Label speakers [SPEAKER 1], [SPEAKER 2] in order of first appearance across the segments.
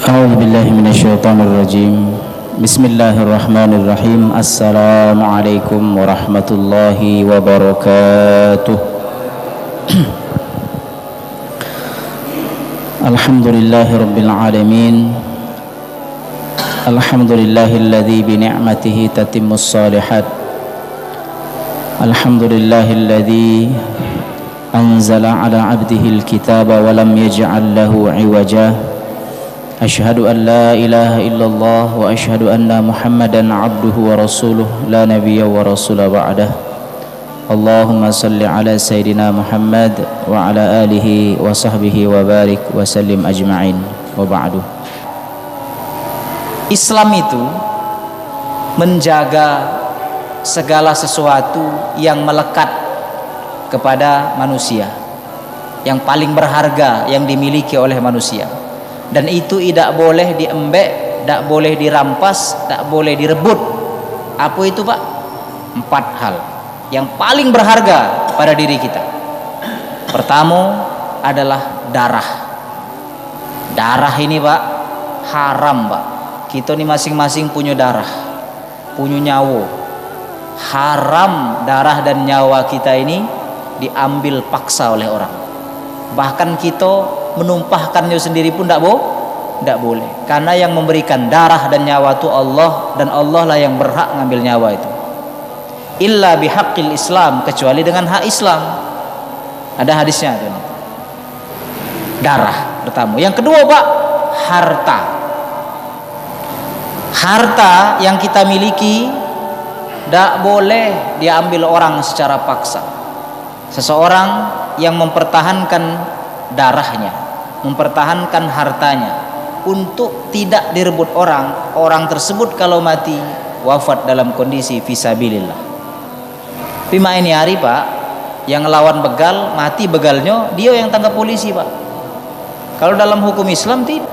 [SPEAKER 1] أعوذ بالله من الشيطان الرجيم. بسم الله الرحمن الرحيم. السلام عليكم ورحمة الله وبركاته. الحمد لله رب العالمين. الحمد لله الذي بنعمته تتم الصالحات. الحمد لله الذي أنزل على عبده الكتاب ولم يجعل له عوجا. أشهد أن لا إله إلا الله وأشهد أن محمدا عبده ورسوله لا نبي ورسول بعده. اللهم صل على سيدنا محمد وعلى آله وصحبه وبارك وسلم أجمعين وبعد.
[SPEAKER 2] Islam itu menjaga segala sesuatu yang melekat kepada manusia, yang paling berharga yang dimiliki oleh manusia, dan itu tidak boleh diembek, tidak boleh dirampas, tidak boleh direbut. Apa itu, Pak? 4 hal yang paling berharga pada diri kita. Pertama adalah darah. Darah ini, Pak, haram, Pak. Kita ini masing-masing punya darah, punya nyawa. Haram darah dan nyawa kita ini diambil paksa oleh orang. Bahkan kita menumpahkannya sendiri pun tidak boleh. Karena yang memberikan darah dan nyawa itu Allah, dan Allah lah yang berhak ngambil nyawa itu. Illa bihaqqil Islam, kecuali dengan hak Islam. Ada hadisnya itu. Darah pertama. Yang kedua, Pak, harta. Harta yang kita miliki tidak boleh diambil orang secara paksa. Seseorang yang mempertahankan darahnya, mempertahankan hartanya untuk tidak direbut orang, orang tersebut kalau mati wafat dalam kondisi fisabilillah. Pima ini hari, Pak, yang lawan begal mati begalnya, dia yang tangkap polisi, Pak. Kalau dalam hukum Islam tidak,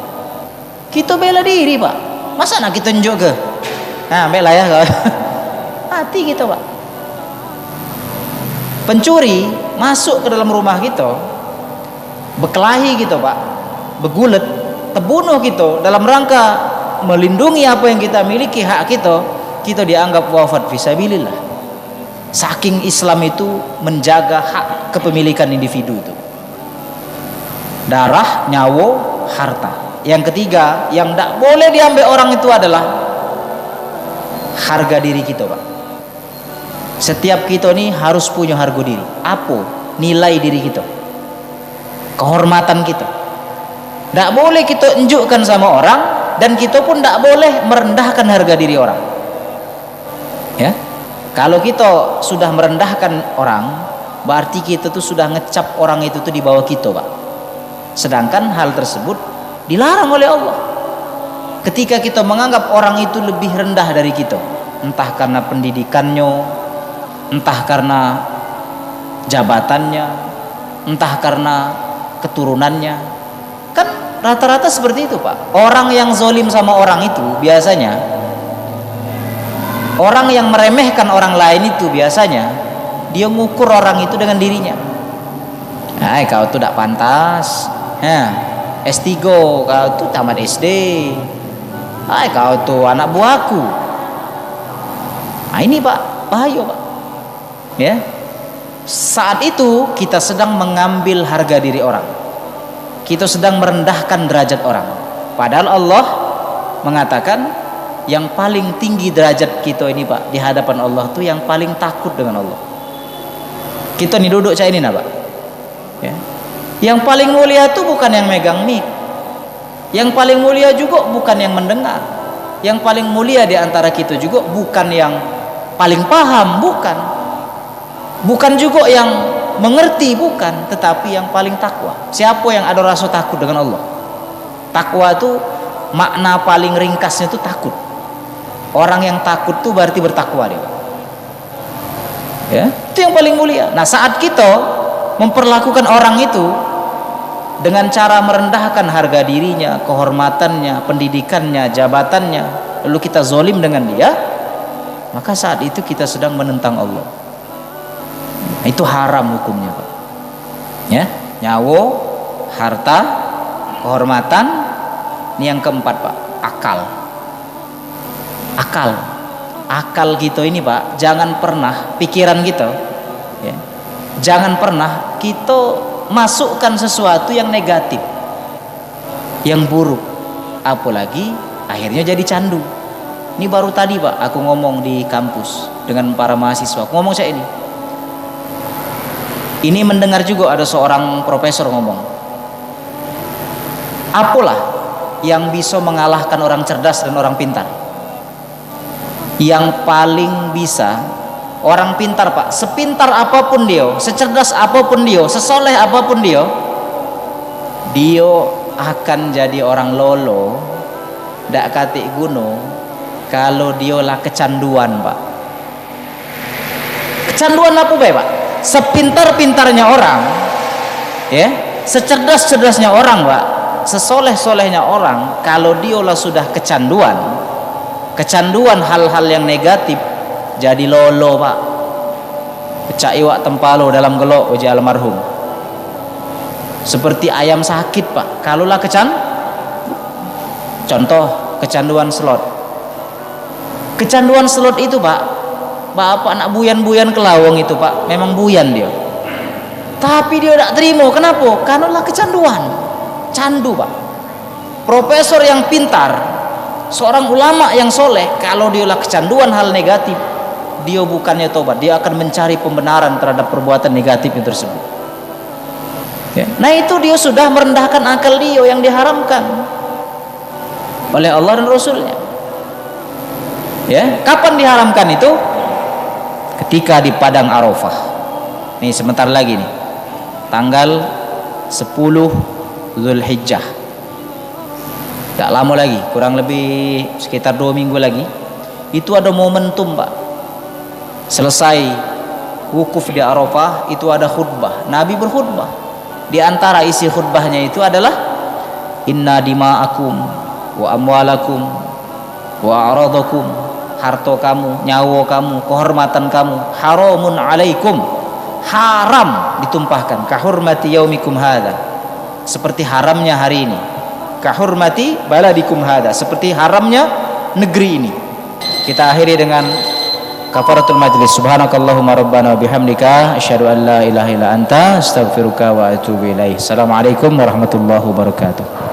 [SPEAKER 2] kita bela diri, Pak. Masa nak kita tunjuk ke? Nah, bela ya, mati kita, Pak. Pencuri masuk ke dalam rumah kita, berkelahi gitu, Pak, bergulat, terbunuh gitu dalam rangka melindungi apa yang kita miliki, hak kita dianggap wafat fisabilillah. Saking Islam itu menjaga hak kepemilikan individu itu. Darah, nyawa, harta. Yang ketiga yang tidak boleh diambil orang itu adalah harga diri kita, Pak. Setiap kita ini harus punya harga diri. Apa? Nilai diri kita, kehormatan kita. Tidak boleh kita tunjukkan sama orang, dan kita pun tidak boleh merendahkan harga diri orang. Ya, kalau kita sudah merendahkan orang, berarti kita tuh sudah ngecap orang itu tuh di bawah kita, Pak. Sedangkan hal tersebut dilarang oleh Allah. Ketika kita menganggap orang itu lebih rendah dari kita, entah karena pendidikannya, entah karena jabatannya, entah karena keturunannya, kan rata-rata seperti itu, Pak. Orang yang zalim sama orang itu biasanya, orang yang meremehkan orang lain itu biasanya dia ngukur orang itu dengan dirinya. Nah, kau tuh tidak pantas. S3, kau tuh tamat SD. Kau tuh anak buahku. Nah, ini, Pak, bahaya, Pak. Ya, saat itu kita sedang mengambil harga diri orang, kita sedang merendahkan derajat orang. Padahal Allah mengatakan yang paling tinggi derajat kita ini, Pak, di hadapan Allah tuh yang paling takut dengan Allah. Kita nih duduk cak ini, nah, Pak, ya. Yang paling mulia tuh bukan yang megang mic, yang paling mulia juga bukan yang mendengar, yang paling mulia di antara kita juga bukan yang paling paham, bukan juga yang mengerti, bukan, tetapi yang paling takwa. Siapa yang ada rasa takut dengan Allah? Takwa itu makna paling ringkasnya itu takut. Orang yang takut itu berarti bertakwa dia. Ya, itu yang paling mulia. Nah, saat kita memperlakukan orang itu dengan cara merendahkan harga dirinya, kehormatannya, pendidikannya, jabatannya, lalu kita zalim dengan dia, maka saat itu kita sedang menentang Allah. Itu haram hukumnya, Pak. Ya, nyawa, harta, kehormatan, Ini yang keempat Pak, akal. Akal kita ini Pak, jangan pernah pikiran kita, ya, jangan pernah kita masukkan sesuatu yang negatif, yang buruk, apalagi akhirnya jadi candu. Ini baru tadi Pak, aku ngomong di kampus dengan para mahasiswa. Aku ngomong saya ini mendengar juga ada seorang profesor ngomong, apalah yang bisa mengalahkan orang cerdas dan orang pintar? Yang paling bisa orang pintar Pak, sepintar apapun dia, secerdas apapun dia, sesoleh apapun dia akan jadi orang lolo, dak katik guno, kalau dia lah kecanduan Pak. Kecanduan apa Pak? Sepintar-pintarnya orang, ya, secerdas-cerdasnya orang Pak, sesoleh-solehnya orang, kalau dia lah sudah kecanduan hal-hal yang negatif, jadi lolo Pak. Pecah iwak tempalo dalam gelok uji almarhum. Seperti ayam sakit Pak, kalulah contoh kecanduan slot. Kecanduan slot itu Pak, bapak nak buyan-buyan ke lawang itu Pak, memang buyan dia. Tapi dia tak terima, kenapa? Kanulah kecanduan, candu Pak. Profesor yang pintar, seorang ulama yang soleh, kalau dia lah kecanduan hal negatif, dia bukannya tobat, dia akan mencari pembenaran terhadap perbuatan negatif yang tersebut, ya. Nah itu dia sudah merendahkan akal dia yang diharamkan oleh Allah dan Rasulnya, ya. Kapan diharamkan itu? Ketika di Padang Arafah. Nih sebentar lagi nih, tanggal 10 Zulhijjah. Tak lama lagi, kurang lebih sekitar 2 minggu lagi, itu ada momentum Pak. Selesai wukuf di Arafah, itu ada khutbah. Nabi berkhutbah. Di antara isi khutbahnya itu adalah inna dima'akum wa amwalakum wa a'radakum, harta kamu, nyawa kamu, kehormatan kamu, haramun alaikum, haram ditumpahkan, kahurmati yaumikum hadha, seperti haramnya hari ini, kahurmati baladikum hadha, seperti haramnya negeri ini. Kita akhiri dengan kafaratul majlis. Subhanakallahumma rabbana wa bihamdika asyhadu an la ilaha illa anta astaghfiruka wa atubu ilaik. Assalamualaikum warahmatullahi wabarakatuh.